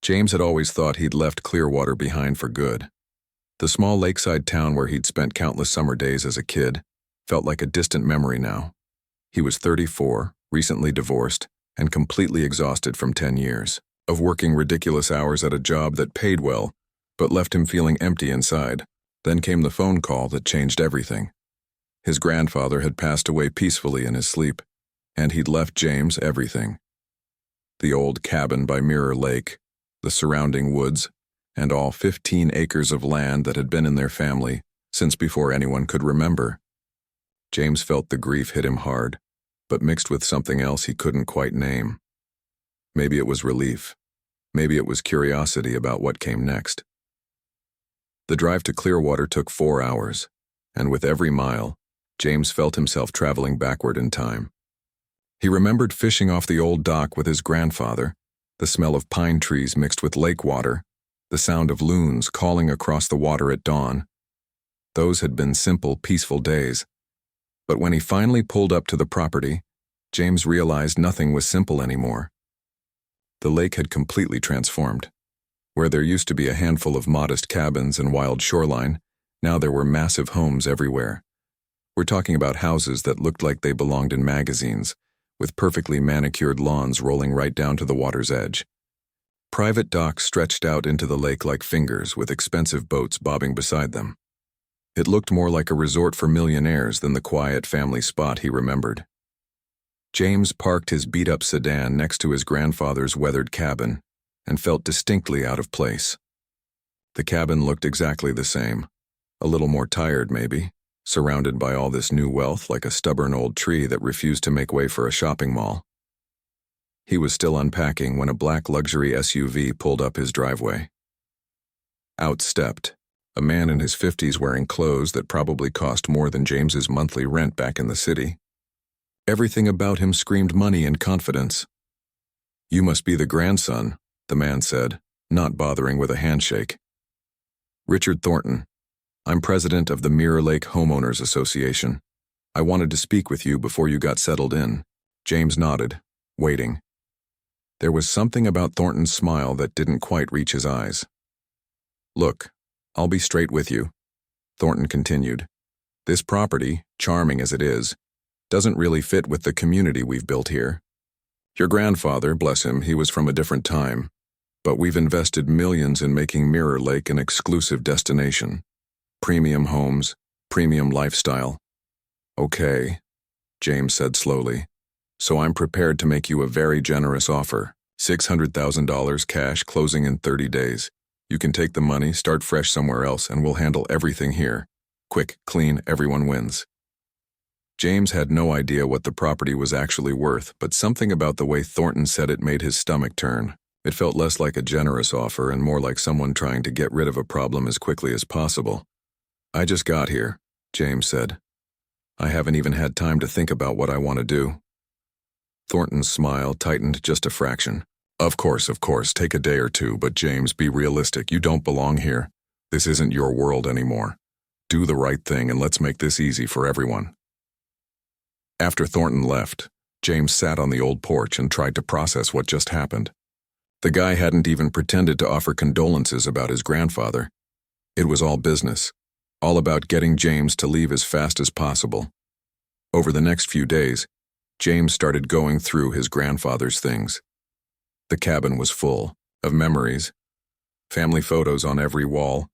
James had always thought he'd left Clearwater behind for good. The small lakeside town where he'd spent countless summer days as a kid felt like a distant memory now. He was 34, recently divorced, and completely exhausted from 10 years of working ridiculous hours at a job that paid well, but left him feeling empty inside. Then came the phone call that changed everything. His grandfather had passed away peacefully in his sleep, and he'd left James everything. The old cabin by Mirror Lake, the surrounding woods, and all 15 acres of land that had been in their family since before anyone could remember. James felt the grief hit him hard, but mixed with something else he couldn't quite name. Maybe it was relief. Maybe it was curiosity about what came next. The drive to Clearwater took 4 hours, and with every mile, James felt himself traveling backward in time. He remembered fishing off the old dock with his grandfather, the smell of pine trees mixed with lake water, the sound of loons calling across the water at dawn. Those had been simple, peaceful days. But when he finally pulled up to the property, James realized nothing was simple anymore. The lake had completely transformed. Where there used to be a handful of modest cabins and wild shoreline, now there were massive homes everywhere. We're talking about houses that looked like they belonged in magazines, with perfectly manicured lawns rolling right down to the water's edge. Private docks stretched out into the lake like fingers, with expensive boats bobbing beside them. It looked more like a resort for millionaires than the quiet family spot he remembered. James parked his beat-up sedan next to his grandfather's weathered cabin and felt distinctly out of place. The cabin looked exactly the same, a little more tired maybe, surrounded by all this new wealth like a stubborn old tree that refused to make way for a shopping mall. He was still unpacking when a black luxury SUV pulled up his driveway. Out stepped a man in his 50s wearing clothes that probably cost more than James's monthly rent back in the city. Everything about him screamed money and confidence. "You must be the grandson," the man said, not bothering with a handshake. "Richard Thornton. I'm president of the Mirror Lake Homeowners Association. I wanted to speak with you before you got settled in." James nodded, waiting. There was something about Thornton's smile that didn't quite reach his eyes. "Look, I'll be straight with you," Thornton continued. "This property, charming as it is, doesn't really fit with the community we've built here. Your grandfather, bless him, he was from a different time, but we've invested millions in making Mirror Lake an exclusive destination. Premium homes, premium lifestyle." "Okay," James said slowly. "So I'm prepared to make you a very generous offer. $600,000 cash closing in 30 days. You can take the money, start fresh somewhere else, and we'll handle everything here. Quick, clean, everyone wins." James had no idea what the property was actually worth, but something about the way Thornton said it made his stomach turn. It felt less like a generous offer and more like someone trying to get rid of a problem as quickly as possible. "I just got here," James said. "I haven't even had time to think about what I want to do." Thornton's smile tightened just a fraction. Of course, take a day or two, but James, be realistic. You don't belong here. This isn't your world anymore. Do the right thing and let's make this easy for everyone." After Thornton left, James sat on the old porch and tried to process what just happened. The guy hadn't even pretended to offer condolences about his grandfather. It was all business, all about getting James to leave as fast as possible. Over the next few days, James started going through his grandfather's things. The cabin was full of memories, family photos on every wall,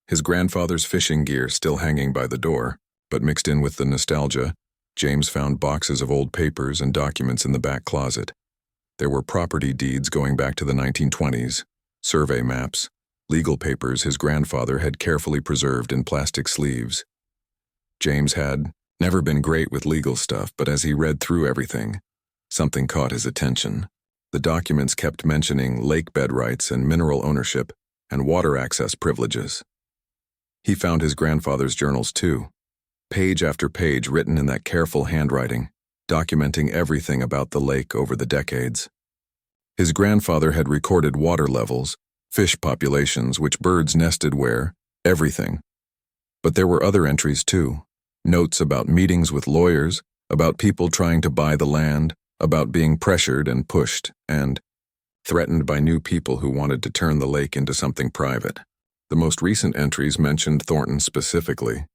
his grandfather's fishing gear still hanging by the door, but mixed in with the nostalgia, James found boxes of old papers and documents in the back closet. There were property deeds going back to the 1920s, survey maps, legal papers his grandfather had carefully preserved in plastic sleeves. James had never been great with legal stuff, but as he read through everything, something caught his attention. The documents kept mentioning lake bed rights and mineral ownership and water access privileges. He found his grandfather's journals too, page after page written in that careful handwriting, documenting everything about the lake over the decades. His grandfather had recorded water levels, fish populations, which birds nested where, everything. But there were other entries too, notes about meetings with lawyers, about people trying to buy the land, about being pressured and pushed, and threatened by new people who wanted to turn the lake into something private. The most recent entries mentioned Thornton specifically.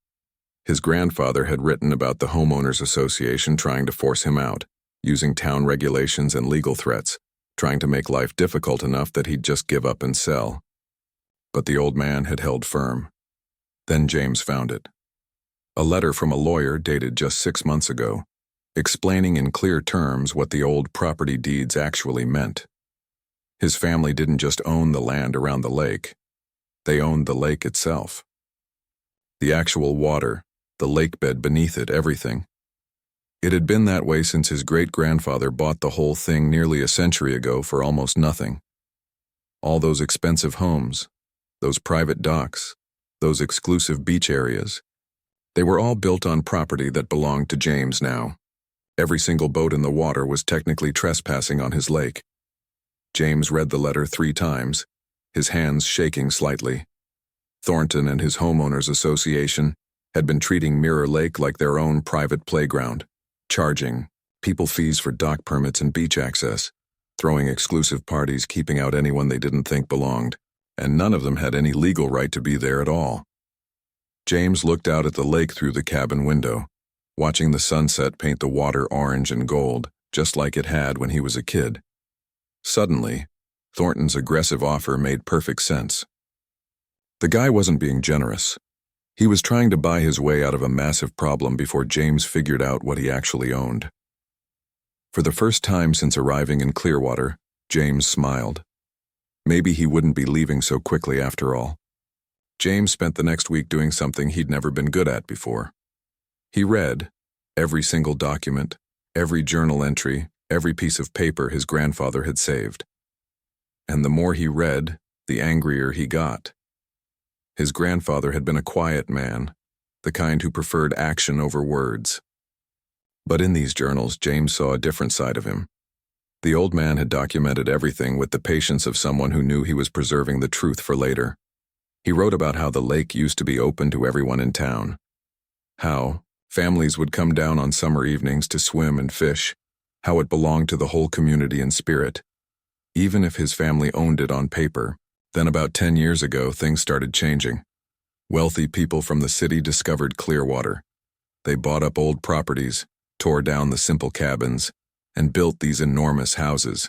His grandfather had written about the homeowners association trying to force him out, using town regulations and legal threats, trying to make life difficult enough that he'd just give up and sell. But the old man had held firm. Then James found it. A letter from a lawyer dated just 6 months ago, explaining in clear terms what the old property deeds actually meant. His family didn't just own the land around the lake. They owned the lake itself. The actual water, the lake bed beneath it, everything. It had been that way since his great-grandfather bought the whole thing nearly a century ago for almost nothing. All those expensive homes, those private docks, those exclusive beach areas, they were all built on property that belonged to James now. Every single boat in the water was technically trespassing on his lake. James read the letter 3 times, his hands shaking slightly. Thornton and his homeowners association had been treating Mirror Lake like their own private playground, charging people fees for dock permits and beach access, throwing exclusive parties, keeping out anyone they didn't think belonged, and none of them had any legal right to be there at all. James looked out at the lake through the cabin window, watching the sunset paint the water orange and gold, just like it had when he was a kid. Suddenly, Thornton's aggressive offer made perfect sense. The guy wasn't being generous. He was trying to buy his way out of a massive problem before James figured out what he actually owned. For the first time since arriving in Clearwater, James smiled. Maybe he wouldn't be leaving so quickly after all. James spent the next week doing something he'd never been good at before. He read every single document, every journal entry, every piece of paper his grandfather had saved. And the more he read, the angrier he got. His grandfather had been a quiet man, the kind who preferred action over words. But in these journals, James saw a different side of him. The old man had documented everything with the patience of someone who knew he was preserving the truth for later. He wrote about how the lake used to be open to everyone in town. How families would come down on summer evenings to swim and fish. How it belonged to the whole community in spirit. Even if his family owned it on paper, then about 10 years ago things started changing. Wealthy people from the city discovered Clearwater. They bought up old properties, tore down the simple cabins, and built these enormous houses.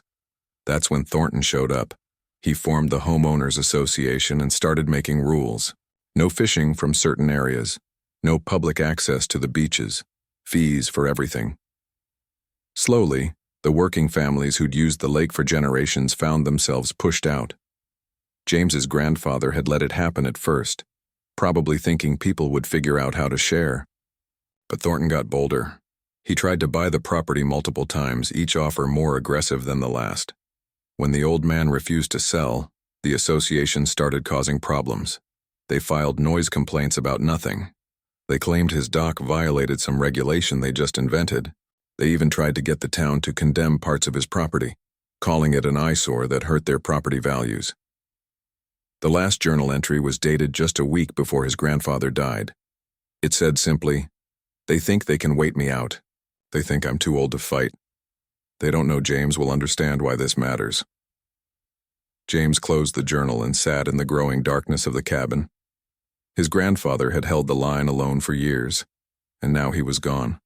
That's when Thornton showed up. He formed the homeowners association and started making rules. No fishing from certain areas, no public access to the beaches, fees for everything. Slowly, the working families who'd used the lake for generations found themselves pushed out. James's grandfather had let it happen at first, probably thinking people would figure out how to share. But Thornton got bolder. He tried to buy the property multiple times, each offer more aggressive than the last. When the old man refused to sell, the association started causing problems. They filed noise complaints about nothing. They claimed his dock violated some regulation they just invented. They even tried to get the town to condemn parts of his property, calling it an eyesore that hurt their property values. The last journal entry was dated just a week before his grandfather died. It said simply, "They think they can wait me out. They think I'm too old to fight. They don't know James will understand why this matters." James closed the journal and sat in the growing darkness of the cabin. His grandfather had held the line alone for years, and now he was gone.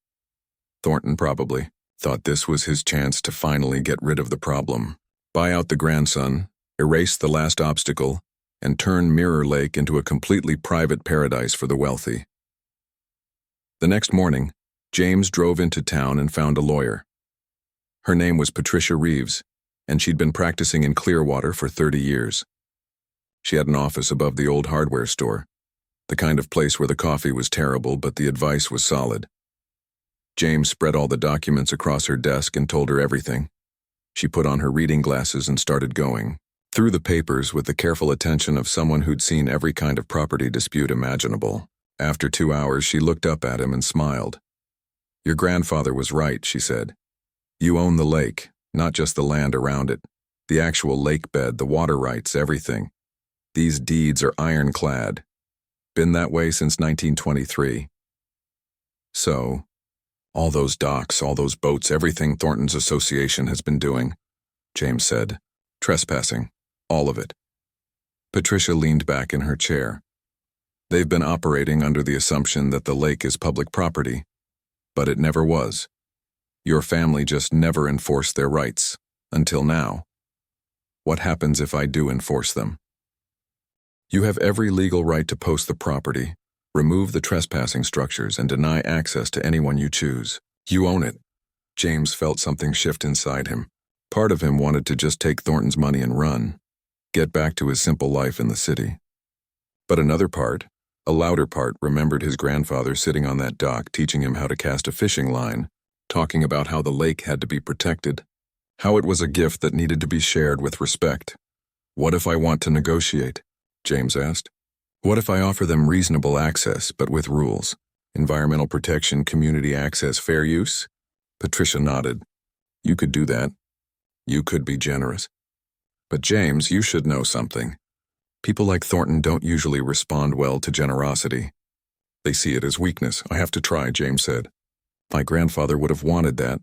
Thornton probably thought this was his chance to finally get rid of the problem, buy out the grandson, erase the last obstacle, and turn Mirror Lake into a completely private paradise for the wealthy. The next morning, James drove into town and found a lawyer. Her name was Patricia Reeves, and she'd been practicing in Clearwater for 30 years. She had an office above the old hardware store, the kind of place where the coffee was terrible but the advice was solid. James spread all the documents across her desk and told her everything. She put on her reading glasses and started going through the papers with the careful attention of someone who'd seen every kind of property dispute imaginable. After 2 hours, she looked up at him and smiled. "Your grandfather was right," she said. "You own the lake, not just the land around it. The actual lake bed, the water rights, everything. These deeds are ironclad. Been that way since 1923. So, all those docks, all those boats, everything Thornton's association has been doing," James said. Trespassing. All of it. Patricia leaned back in her chair. They've been operating under the assumption that the lake is public property, but it never was. Your family just never enforced their rights, until now. What happens if I do enforce them? You have every legal right to post the property, remove the trespassing structures, and deny access to anyone you choose. You own it. James felt something shift inside him. Part of him wanted to just take Thornton's money and run, get back to his simple life in the city. But another part, a louder part, remembered his grandfather sitting on that dock teaching him how to cast a fishing line, talking about how the lake had to be protected, how it was a gift that needed to be shared with respect. What if I want to negotiate? James asked. What if I offer them reasonable access, but with rules? Environmental protection, community access, fair use? Patricia nodded. You could do that. You could be generous. But James, you should know something. People like Thornton don't usually respond well to generosity. They see it as weakness. I have to try, James said. My grandfather would have wanted that.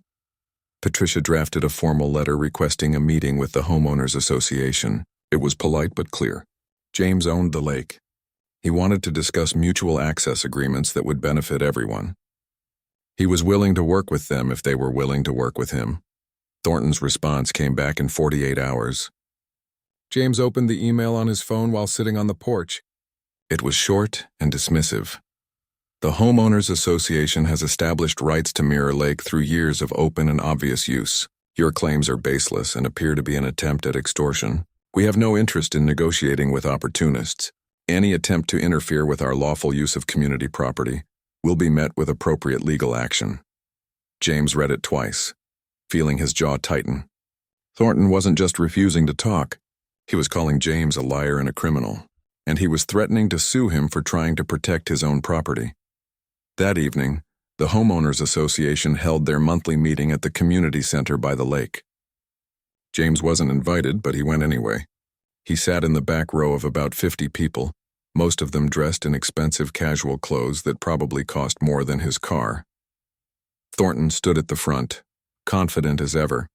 Patricia drafted a formal letter requesting a meeting with the Homeowners Association. It was polite but clear. James owned the lake. He wanted to discuss mutual access agreements that would benefit everyone. He was willing to work with them if they were willing to work with him. Thornton's response came back in 48 hours. James opened the email on his phone while sitting on the porch. It was short and dismissive. The Homeowners Association has established rights to Mirror Lake through years of open and obvious use. Your claims are baseless and appear to be an attempt at extortion. We have no interest in negotiating with opportunists. Any attempt to interfere with our lawful use of community property will be met with appropriate legal action. James read it twice, feeling his jaw tighten. Thornton wasn't just refusing to talk. He was calling James a liar and a criminal, and he was threatening to sue him for trying to protect his own property. That evening, the Homeowners Association held their monthly meeting at the community center by the lake. James wasn't invited, but he went anyway. He sat in the back row of about 50 people, most of them dressed in expensive casual clothes that probably cost more than his car. Thornton stood at the front, confident as ever.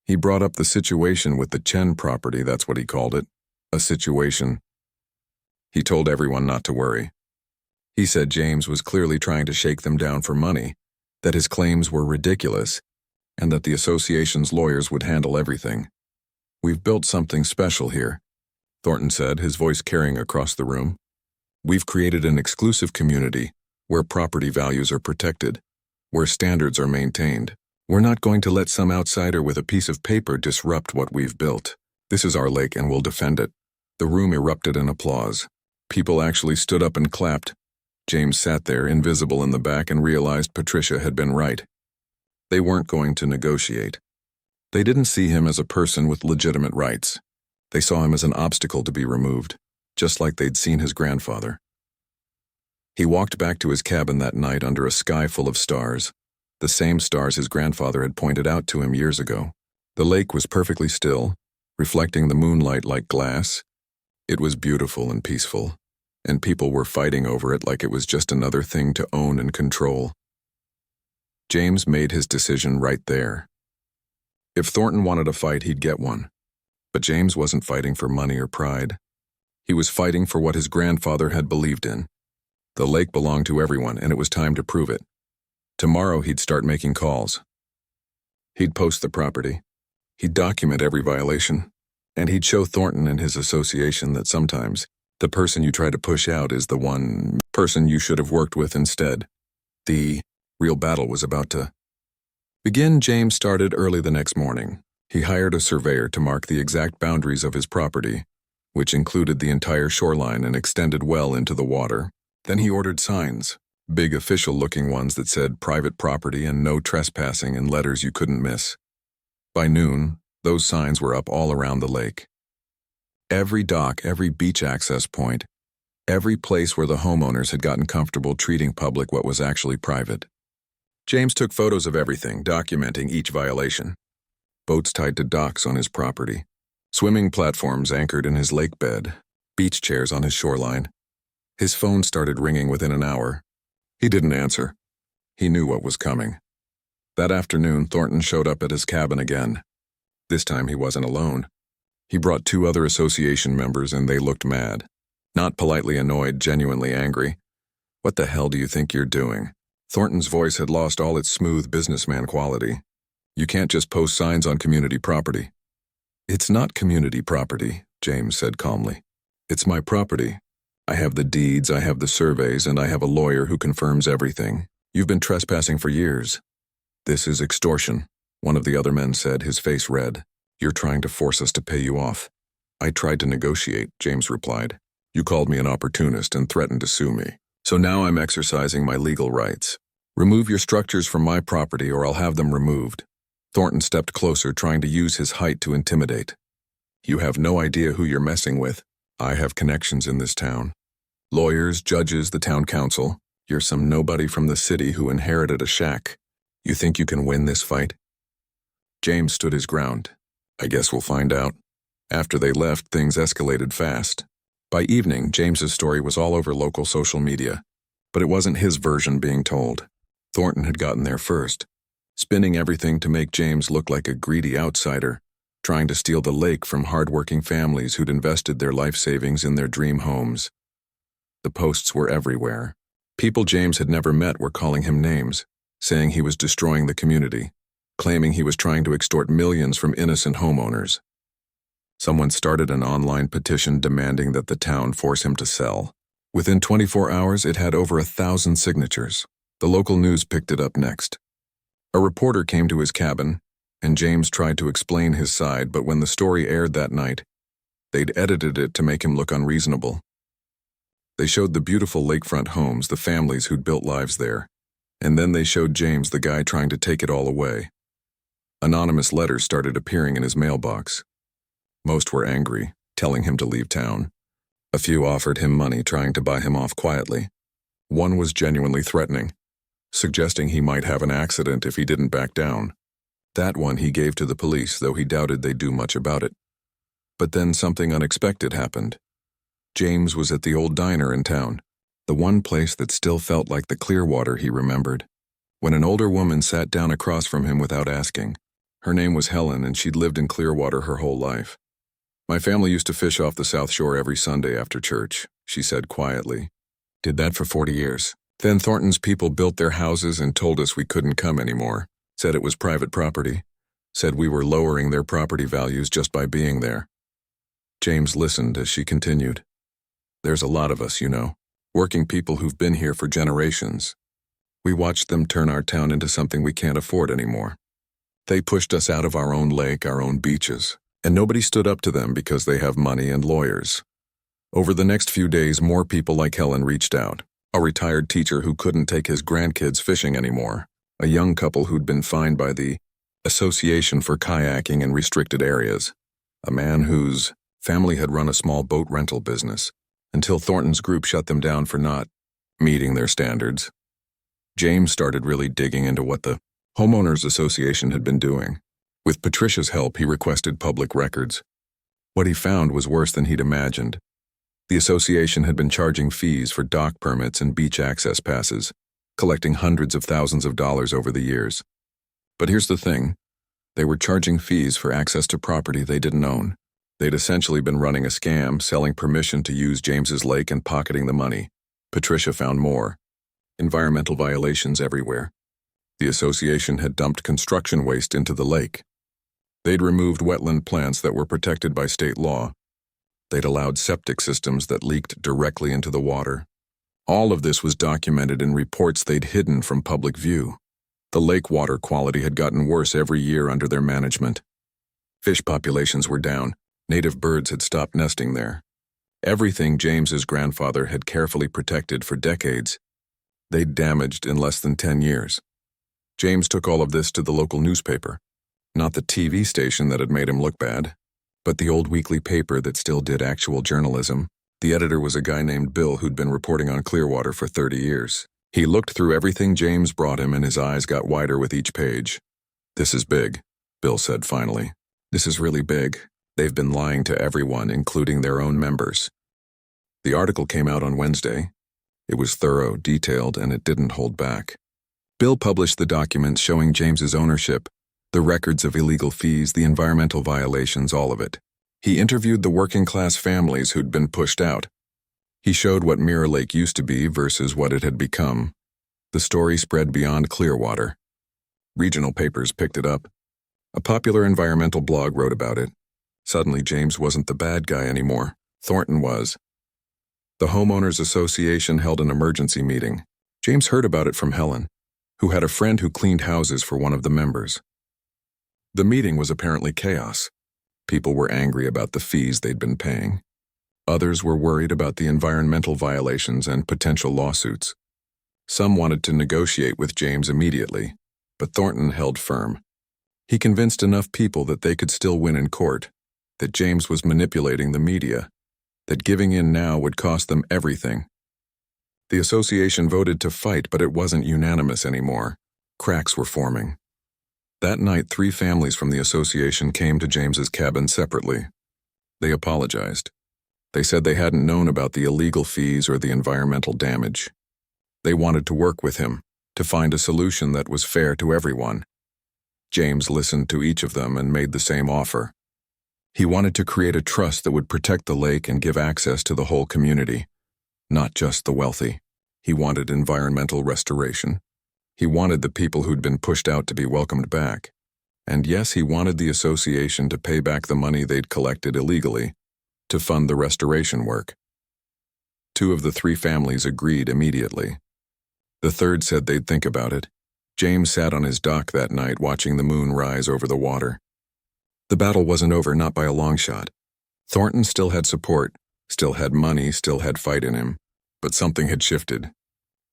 He brought up the situation with the Chen property, that's what he called it, a situation. He told everyone not to worry. He said James was clearly trying to shake them down for money, that his claims were ridiculous, and that the association's lawyers would handle everything. We've built something special here, Thornton said, his voice carrying across the room. We've created an exclusive community where property values are protected, where standards are maintained. We're not going to let some outsider with a piece of paper disrupt what we've built. This is our lake and we'll defend it. The room erupted in applause. People actually stood up and clapped. James sat there, invisible in the back, and realized Patricia had been right. They weren't going to negotiate. They didn't see him as a person with legitimate rights. They saw him as an obstacle to be removed, just like they'd seen his grandfather. He walked back to his cabin that night under a sky full of stars, the same stars his grandfather had pointed out to him years ago. The lake was perfectly still, reflecting the moonlight like glass. It was beautiful and peaceful, and people were fighting over it like it was just another thing to own and control. James made his decision right there. If Thornton wanted a fight, he'd get one. But James wasn't fighting for money or pride. He was fighting for what his grandfather had believed in. The lake belonged to everyone, and it was time to prove it. Tomorrow he'd start making calls. He'd post the property. He'd document every violation. And he'd show Thornton and his association that sometimes the person you try to push out is the one person you should have worked with instead. The real battle was about to begin. James started early the next morning. He hired a surveyor to mark the exact boundaries of his property, which included the entire shoreline and extended well into the water. Then he ordered signs, big official-looking ones that said private property and no trespassing in letters you couldn't miss. By noon, those signs were up all around the lake. Every dock, every beach access point, every place where the homeowners had gotten comfortable treating public what was actually private. James took photos of everything, documenting each violation. Boats tied to docks on his property, swimming platforms anchored in his lake bed, beach chairs on his shoreline. His phone started ringing within an hour. He didn't answer. He knew what was coming. That afternoon, Thornton showed up at his cabin again. This time he wasn't alone. He brought 2 other association members and they looked mad. Not politely annoyed, genuinely angry. "What the hell do you think you're doing?" Thornton's voice had lost all its smooth businessman quality. "You can't just post signs on community property." "It's not community property," James said calmly. "It's my property. I have the deeds, I have the surveys, and I have a lawyer who confirms everything. You've been trespassing for years." "This is extortion," one of the other men said, his face red. "You're trying to force us to pay you off." "I tried to negotiate," James replied. "You called me an opportunist and threatened to sue me. So now I'm exercising my legal rights. Remove your structures from my property or I'll have them removed." Thornton stepped closer, trying to use his height to intimidate. "You have no idea who you're messing with. I have connections in this town. Lawyers, judges, the town council. You're some nobody from the city who inherited a shack. You think you can win this fight?" James stood his ground. "I guess we'll find out." After they left, things escalated fast. By evening, James's story was all over local social media, but it wasn't his version being told. Thornton had gotten there first, spinning everything to make James look like a greedy outsider, trying to steal the lake from hard-working families who'd invested their life savings in their dream homes. The posts were everywhere. People James had never met were calling him names, saying he was destroying the community, claiming he was trying to extort millions from innocent homeowners. Someone started an online petition demanding that the town force him to sell. Within 24 hours, it had over 1,000 signatures. The local news picked it up next. A reporter came to his cabin, and James tried to explain his side, but when the story aired that night, they'd edited it to make him look unreasonable. They showed the beautiful lakefront homes, the families who'd built lives there, and then they showed James, the guy trying to take it all away. Anonymous letters started appearing in his mailbox. Most were angry, telling him to leave town. A few offered him money, trying to buy him off quietly. One was genuinely threatening, suggesting he might have an accident if he didn't back down. That one he gave to the police, though he doubted they'd do much about it. But then something unexpected happened. James was at the old diner in town, the one place that still felt like the Clearwater he remembered, when an older woman sat down across from him without asking. Her name was Helen, and she'd lived in Clearwater her whole life. "My family used to fish off the South Shore every Sunday after church," she said quietly. "Did that for 40 years. Then Thornton's people built their houses and told us we couldn't come anymore. Said it was private property. Said we were lowering their property values just by being there." James listened as she continued. "There's a lot of us, you know, working people who've been here for generations. We watched them turn our town into something we can't afford anymore. They pushed us out of our own lake, our own beaches, and nobody stood up to them because they have money and lawyers." Over the next few days, more people like Helen reached out. A retired teacher who couldn't take his grandkids fishing anymore. A young couple who'd been fined by the Association for Kayaking in Restricted Areas. A man whose family had run a small boat rental business, until Thornton's group shut them down for not meeting their standards. James started really digging into what the Homeowners Association had been doing. With Patricia's help, he requested public records. What he found was worse than he'd imagined. The association had been charging fees for dock permits and beach access passes, collecting hundreds of thousands of dollars over the years. But here's the thing. They were charging fees for access to property they didn't own. They'd essentially been running a scam, selling permission to use James's lake and pocketing the money. Patricia found more. Environmental violations everywhere. The association had dumped construction waste into the lake. They'd removed wetland plants that were protected by state law. They'd allowed septic systems that leaked directly into the water. All of this was documented in reports they'd hidden from public view. The lake water quality had gotten worse every year under their management. Fish populations were down. Native birds had stopped nesting there. Everything James's grandfather had carefully protected for decades, they'd damaged in less than 10 years. James took all of this to the local newspaper. Not the TV station that had made him look bad, but the old weekly paper that still did actual journalism. The editor was a guy named Bill who'd been reporting on Clearwater for 30 years. He looked through everything James brought him and his eyes got wider with each page. "This is big," Bill said finally. "This is really big. They've been lying to everyone, including their own members." The article came out on Wednesday. It was thorough, detailed, and it didn't hold back. Bill published the documents showing James's ownership, the records of illegal fees, the environmental violations, all of it. He interviewed the working-class families who'd been pushed out. He showed what Mirror Lake used to be versus what it had become. The story spread beyond Clearwater. Regional papers picked it up. A popular environmental blog wrote about it. Suddenly, James wasn't the bad guy anymore. Thornton was. The Homeowners Association held an emergency meeting. James heard about it from Helen, who had a friend who cleaned houses for one of the members. The meeting was apparently chaos. People were angry about the fees they'd been paying. Others were worried about the environmental violations and potential lawsuits. Some wanted to negotiate with James immediately, but Thornton held firm. He convinced enough people that they could still win in court, that James was manipulating the media, that giving in now would cost them everything. The association voted to fight, but it wasn't unanimous anymore. Cracks were forming. That night, 3 families from the association came to James's cabin separately. They apologized. They said they hadn't known about the illegal fees or the environmental damage. They wanted to work with him, to find a solution that was fair to everyone. James listened to each of them and made the same offer. He wanted to create a trust that would protect the lake and give access to the whole community, not just the wealthy. He wanted environmental restoration. He wanted the people who'd been pushed out to be welcomed back. And yes, he wanted the association to pay back the money they'd collected illegally, to fund the restoration work. 2 of the 3 families agreed immediately. The third said they'd think about it. James sat on his dock that night watching the moon rise over the water. The battle wasn't over, not by a long shot. Thornton still had support, still had money, still had fight in him. But something had shifted.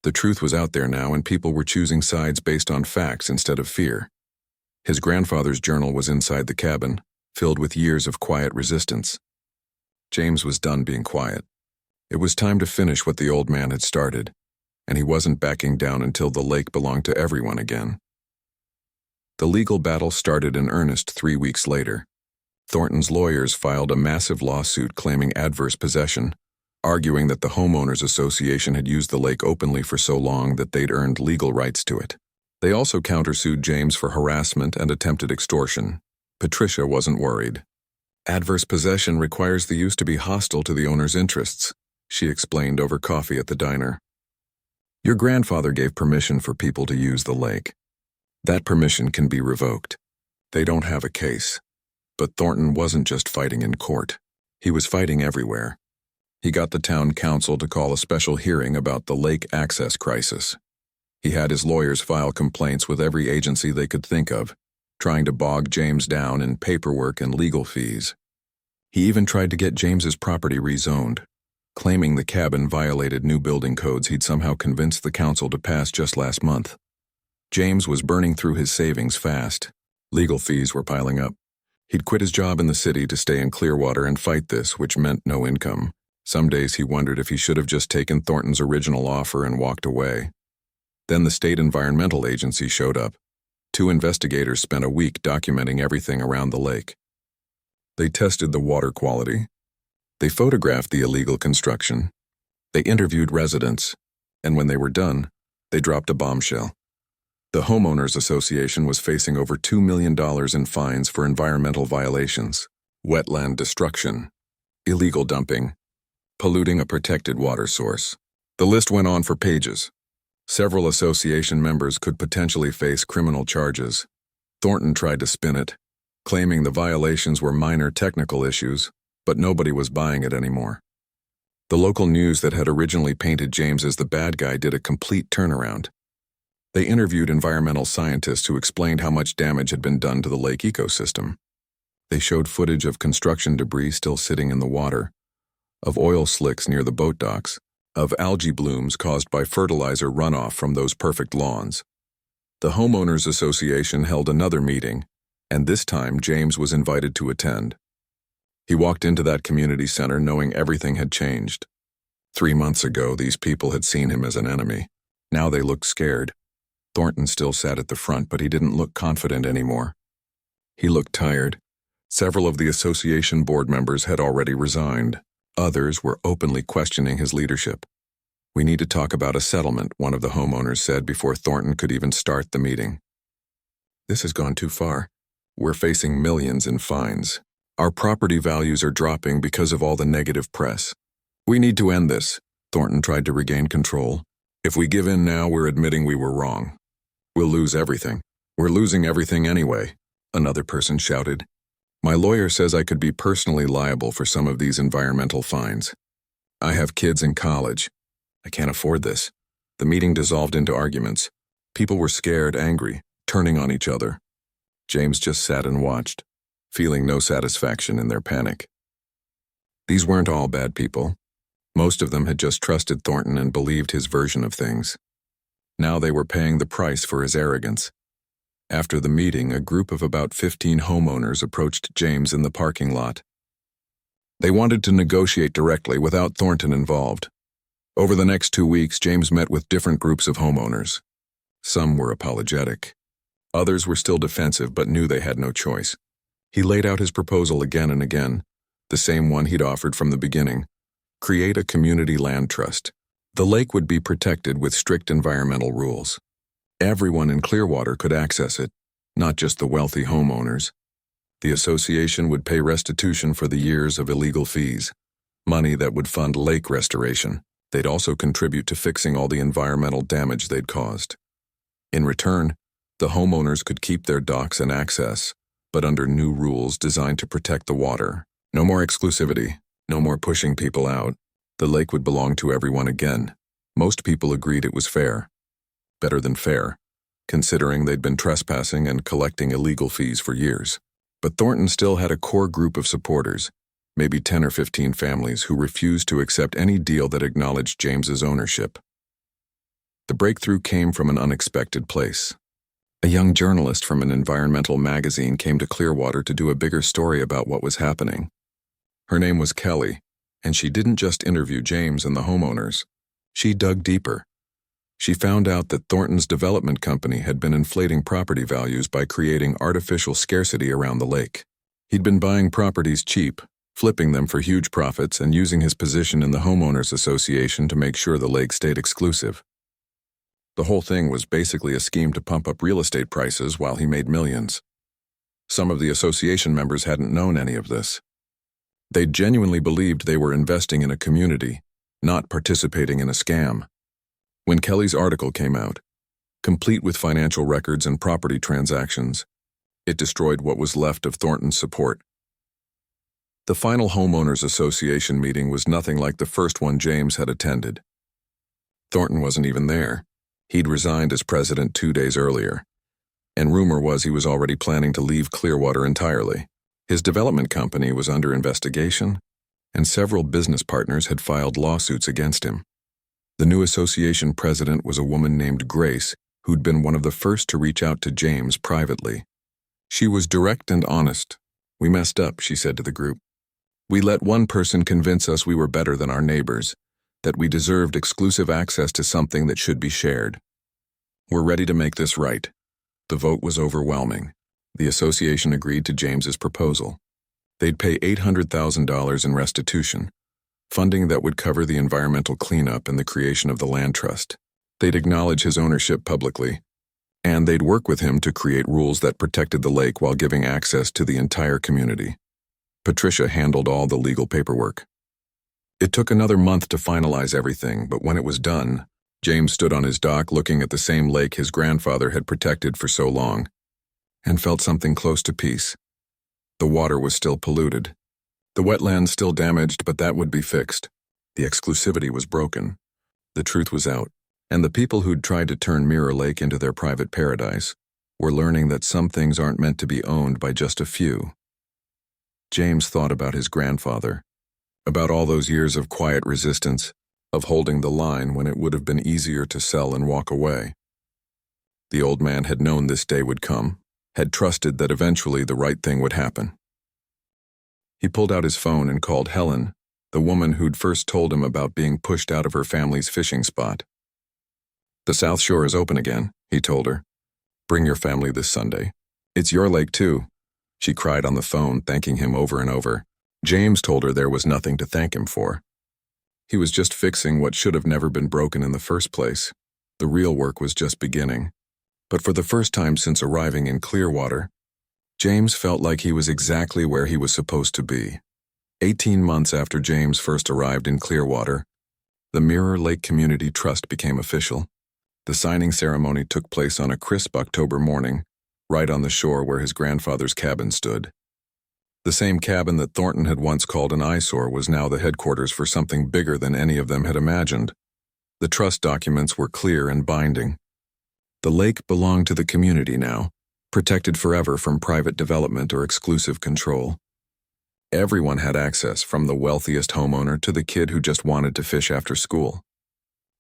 The truth was out there now, and people were choosing sides based on facts instead of fear. His grandfather's journal was inside the cabin, filled with years of quiet resistance. James was done being quiet. It was time to finish what the old man had started, and he wasn't backing down until the lake belonged to everyone again. The legal battle started in earnest 3 weeks later. Thornton's lawyers filed a massive lawsuit claiming adverse possession, arguing that the Homeowners Association had used the lake openly for so long that they'd earned legal rights to it. They also countersued James for harassment and attempted extortion. Patricia wasn't worried. Adverse possession requires the use to be hostile to the owner's interests, she explained over coffee at the diner. Your grandfather gave permission for people to use the lake. That permission can be revoked. They don't have a case. But Thornton wasn't just fighting in court. He was fighting everywhere. He got the town council to call a special hearing about the lake access crisis. He had his lawyers file complaints with every agency they could think of, trying to bog James down in paperwork and legal fees. He even tried to get James's property rezoned, claiming the cabin violated new building codes he'd somehow convinced the council to pass just last month. James was burning through his savings fast. Legal fees were piling up. He'd quit his job in the city to stay in Clearwater and fight this, which meant no income. Some days he wondered if he should have just taken Thornton's original offer and walked away. Then the state environmental agency showed up. 2 investigators spent a week documenting everything around the lake. They tested the water quality. They photographed the illegal construction. They interviewed residents. And when they were done, they dropped a bombshell. The Homeowners Association was facing over $2 million in fines for environmental violations, wetland destruction, illegal dumping, polluting a protected water source. The list went on for pages. Several association members could potentially face criminal charges. Thornton tried to spin it, claiming the violations were minor technical issues, but nobody was buying it anymore. The local news that had originally painted James as the bad guy did a complete turnaround. They interviewed environmental scientists who explained how much damage had been done to the lake ecosystem. They showed footage of construction debris still sitting in the water, of oil slicks near the boat docks, of algae blooms caused by fertilizer runoff from those perfect lawns. The Homeowners Association held another meeting, and this time James was invited to attend. He walked into that community center knowing everything had changed. 3 months ago, these people had seen him as an enemy. Now they looked scared. Thornton still sat at the front, but he didn't look confident anymore. He looked tired. Several of the association board members had already resigned. Others were openly questioning his leadership. We need to talk about a settlement, one of the homeowners said before Thornton could even start the meeting. This has gone too far. We're facing millions in fines. Our property values are dropping because of all the negative press. We need to end this. Thornton tried to regain control. If we give in now, we're admitting we were wrong. We'll lose everything. We're losing everything anyway, another person shouted. My lawyer says I could be personally liable for some of these environmental fines. I have kids in college. I can't afford this. The meeting dissolved into arguments. People were scared, angry, turning on each other. James just sat and watched, feeling no satisfaction in their panic. These weren't all bad people. Most of them had just trusted Thornton and believed his version of things. Now they were paying the price for his arrogance. After the meeting, a group of about 15 homeowners approached James in the parking lot. They wanted to negotiate directly without Thornton involved. Over the next 2 weeks, James met with different groups of homeowners. Some were apologetic. Others were still defensive but knew they had no choice. He laid out his proposal again and again, the same one he'd offered from the beginning. Create a community land trust. The lake would be protected with strict environmental rules. Everyone in Clearwater could access it, not just the wealthy homeowners. The association would pay restitution for the years of illegal fees, money that would fund lake restoration. They'd also contribute to fixing all the environmental damage they'd caused. In return, the homeowners could keep their docks and access, but under new rules designed to protect the water. No more exclusivity, no more pushing people out. The lake would belong to everyone again. Most people agreed it was fair. Better than fair, considering they'd been trespassing and collecting illegal fees for years. But Thornton still had a core group of supporters, maybe 10 or 15 families who refused to accept any deal that acknowledged James's ownership. The breakthrough came from an unexpected place. A young journalist from an environmental magazine came to Clearwater to do a bigger story about what was happening. Her name was Kelly, and she didn't just interview James and the homeowners. She dug deeper. She found out that Thornton's development company had been inflating property values by creating artificial scarcity around the lake. He'd been buying properties cheap, flipping them for huge profits, and using his position in the homeowners association to make sure the lake stayed exclusive. The whole thing was basically a scheme to pump up real estate prices while he made millions. Some of the association members hadn't known any of this. They genuinely believed they were investing in a community, not participating in a scam. When Kelly's article came out, complete with financial records and property transactions, it destroyed what was left of Thornton's support. The final homeowners association meeting was nothing like the first one James had attended. Thornton wasn't even there. He'd resigned as president 2 days earlier, and rumor was he was already planning to leave Clearwater entirely. His development company was under investigation, and several business partners had filed lawsuits against him. The new association president was a woman named Grace, who'd been one of the first to reach out to James privately. She was direct and honest. We messed up, she said to the group. We let one person convince us we were better than our neighbors, that we deserved exclusive access to something that should be shared. We're ready to make this right. The vote was overwhelming. The association agreed to James's proposal. They'd pay $800,000 in restitution, funding that would cover the environmental cleanup and the creation of the land trust. They'd acknowledge his ownership publicly, and they'd work with him to create rules that protected the lake while giving access to the entire community. Patricia handled all the legal paperwork. It took another month to finalize everything, but when it was done, James stood on his dock looking at the same lake his grandfather had protected for so long, and felt something close to peace. The water was still polluted. The wetlands still damaged, but that would be fixed. The exclusivity was broken. The truth was out, and the people who'd tried to turn Mirror Lake into their private paradise were learning that some things aren't meant to be owned by just a few. James thought about his grandfather, about all those years of quiet resistance, of holding the line when it would have been easier to sell and walk away. The old man had known this day would come, had trusted that eventually the right thing would happen. He pulled out his phone and called Helen, the woman who'd first told him about being pushed out of her family's fishing spot. The South Shore is open again, he told her. Bring your family this Sunday. It's your lake too. She cried on the phone, thanking him over and over. James told her there was nothing to thank him for. He was just fixing what should have never been broken in the first place. The real work was just beginning. But for the first time since arriving in Clearwater, James felt like he was exactly where he was supposed to be. 18 months after James first arrived in Clearwater, the Mirror Lake Community Trust became official. The signing ceremony took place on a crisp October morning, right on the shore where his grandfather's cabin stood. The same cabin that Thornton had once called an eyesore was now the headquarters for something bigger than any of them had imagined. The trust documents were clear and binding. The lake belonged to the community now, protected forever from private development or exclusive control. Everyone had access, from the wealthiest homeowner to the kid who just wanted to fish after school.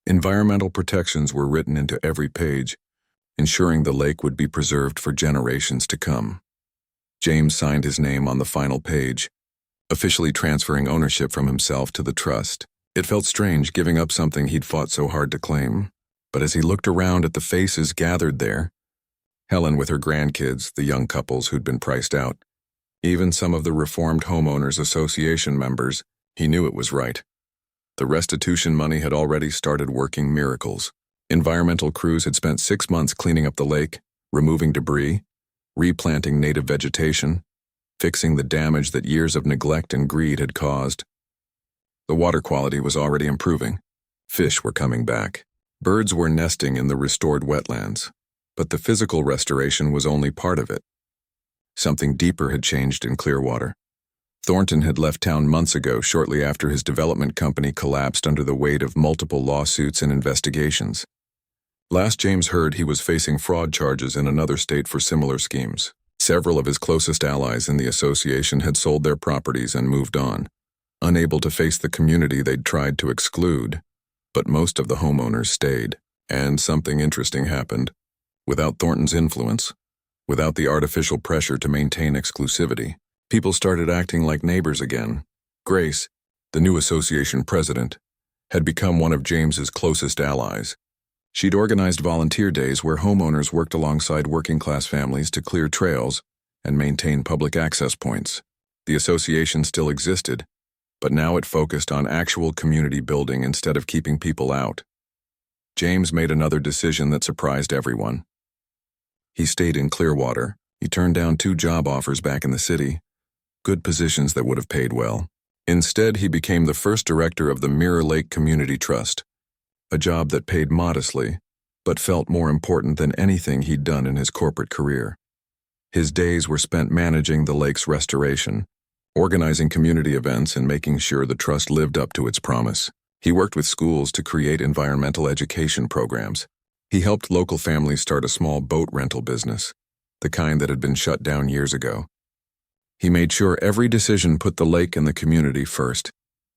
Environmental protections were written into every page, ensuring the lake would be preserved for generations to come. James signed his name on the final page, officially transferring ownership from himself to the trust. It felt strange giving up something he'd fought so hard to claim, but as he looked around at the faces gathered there, Helen with her grandkids, the young couples who'd been priced out, even some of the Reformed Homeowners Association members, he knew it was right. The restitution money had already started working miracles. Environmental crews had spent 6 months cleaning up the lake, removing debris, replanting native vegetation, fixing the damage that years of neglect and greed had caused. The water quality was already improving. Fish were coming back. Birds were nesting in the restored wetlands. But the physical restoration was only part of it. Something deeper had changed in Clearwater. Thornton had left town months ago, shortly after his development company collapsed under the weight of multiple lawsuits and investigations. Last James heard, he was facing fraud charges in another state for similar schemes. Several of his closest allies in the association had sold their properties and moved on, unable to face the community they'd tried to exclude. But most of the homeowners stayed, and something interesting happened. Without Thornton's influence, without the artificial pressure to maintain exclusivity, people started acting like neighbors again. Grace, the new association president, had become one of James's closest allies. She'd organized volunteer days where homeowners worked alongside working-class families to clear trails and maintain public access points. The association still existed, but now it focused on actual community building instead of keeping people out. James made another decision that surprised everyone. He stayed in Clearwater. He turned down 2 job offers back in the city, good positions that would have paid well. Instead, he became the first director of the Mirror Lake Community Trust, a job that paid modestly, but felt more important than anything he'd done in his corporate career. His days were spent managing the lake's restoration, organizing community events, and making sure the trust lived up to its promise. He worked with schools to create environmental education programs. He helped local families start a small boat rental business, the kind that had been shut down years ago. He made sure every decision put the lake and the community first.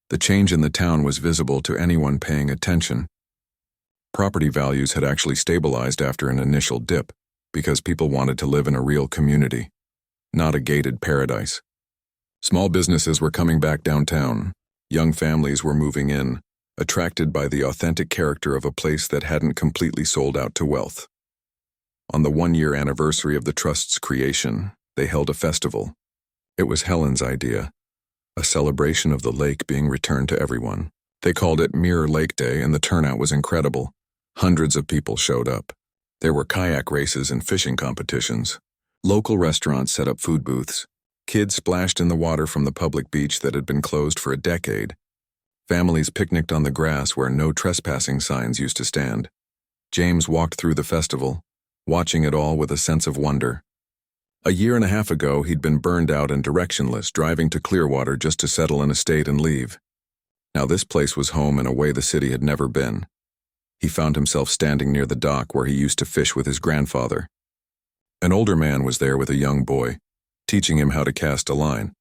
The change in the town was visible to anyone paying attention. Property values had actually stabilized after an initial dip, because people wanted to live in a real community, not a gated paradise. Small businesses were coming back downtown. Young families were moving in, attracted by the authentic character of a place that hadn't completely sold out to wealth. On the 1-year anniversary of the trust's creation, they held a festival. It was Helen's idea, a celebration of the lake being returned to everyone. They called it Mirror Lake Day, and the turnout was incredible. Hundreds of people showed up. There were kayak races and fishing competitions. Local restaurants set up food booths. Kids splashed in the water from the public beach that had been closed for a decade. Families picnicked on the grass where no trespassing signs used to stand. James walked through the festival, watching it all with a sense of wonder. A year and a half ago, he'd been burned out and directionless, driving to Clearwater just to settle an estate and leave. Now this place was home in a way the city had never been. He found himself standing near the dock where he used to fish with his grandfather. An older man was there with a young boy, teaching him how to cast a line.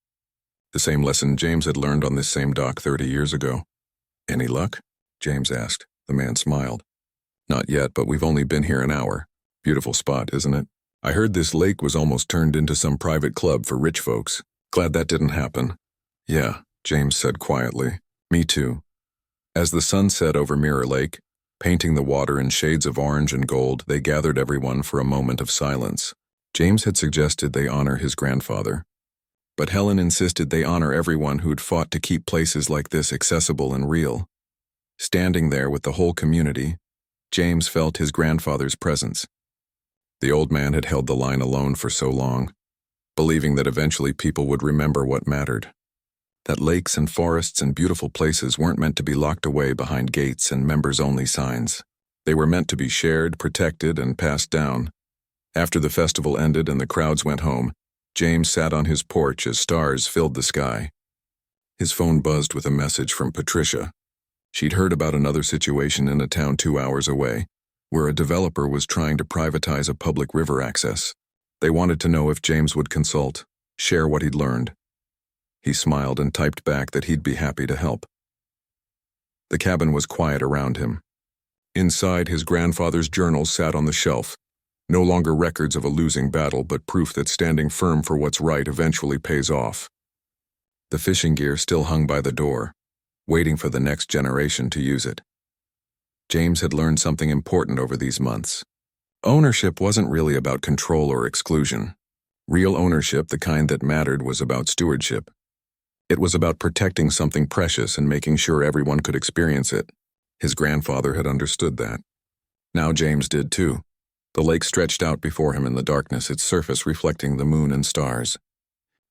The same lesson James had learned on this same dock 30 years ago. "Any luck?" James asked. The man smiled. "Not yet, but we've only been here an hour. Beautiful spot, isn't it? I heard this lake was almost turned into some private club for rich folks. Glad that didn't happen." "Yeah," James said quietly. "Me too." As the sun set over Mirror Lake, painting the water in shades of orange and gold, they gathered everyone for a moment of silence. James had suggested they honor his grandfather, but Helen insisted they honor everyone who'd fought to keep places like this accessible and real. Standing there with the whole community, James felt his grandfather's presence. The old man had held the line alone for so long, believing that eventually people would remember what mattered. That lakes and forests and beautiful places weren't meant to be locked away behind gates and members-only signs. They were meant to be shared, protected, and passed down. After the festival ended and the crowds went home, James sat on his porch as stars filled the sky. His phone buzzed with a message from Patricia. She'd heard about another situation in a town 2 hours away, where a developer was trying to privatize a public river access. They wanted to know if James would consult, share what he'd learned. He smiled and typed back that he'd be happy to help. The cabin was quiet around him. Inside, his grandfather's journals sat on the shelf, no longer records of a losing battle, but proof that standing firm for what's right eventually pays off. The fishing gear still hung by the door, waiting for the next generation to use it. James had learned something important over these months. Ownership wasn't really about control or exclusion. Real ownership, the kind that mattered, was about stewardship. It was about protecting something precious and making sure everyone could experience it. His grandfather had understood that. Now James did too. The lake stretched out before him in the darkness, its surface reflecting the moon and stars.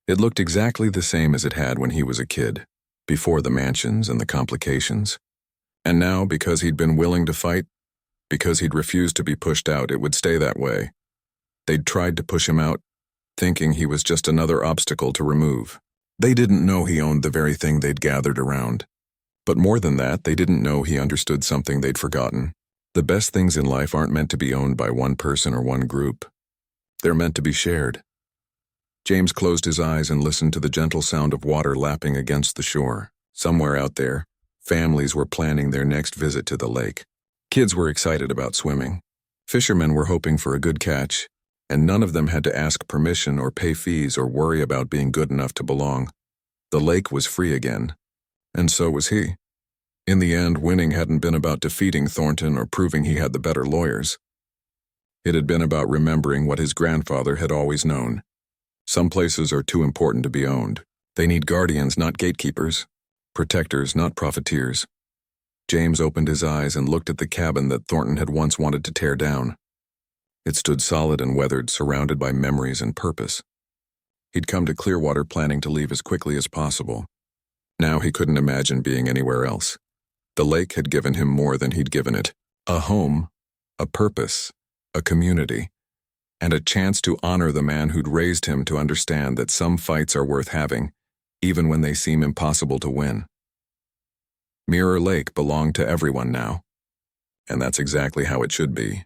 It looked exactly the same as it had when he was a kid, before the mansions and the complications. And now, because he'd been willing to fight, because he'd refused to be pushed out, it would stay that way. They'd tried to push him out, thinking he was just another obstacle to remove. They didn't know he owned the very thing they'd gathered around. But more than that, they didn't know he understood something they'd forgotten. The best things in life aren't meant to be owned by one person or one group. They're meant to be shared. James closed his eyes and listened to the gentle sound of water lapping against the shore. Somewhere out there, families were planning their next visit to the lake. Kids were excited about swimming. Fishermen were hoping for a good catch, and none of them had to ask permission or pay fees or worry about being good enough to belong. The lake was free again, and so was he. In the end, winning hadn't been about defeating Thornton or proving he had the better lawyers. It had been about remembering what his grandfather had always known. Some places are too important to be owned. They need guardians, not gatekeepers. Protectors, not profiteers. James opened his eyes and looked at the cabin that Thornton had once wanted to tear down. It stood solid and weathered, surrounded by memories and purpose. He'd come to Clearwater planning to leave as quickly as possible. Now he couldn't imagine being anywhere else. The lake had given him more than he'd given it. A home, a purpose, a community, and a chance to honor the man who'd raised him to understand that some fights are worth having, even when they seem impossible to win. Mirror Lake belonged to everyone now, and that's exactly how it should be.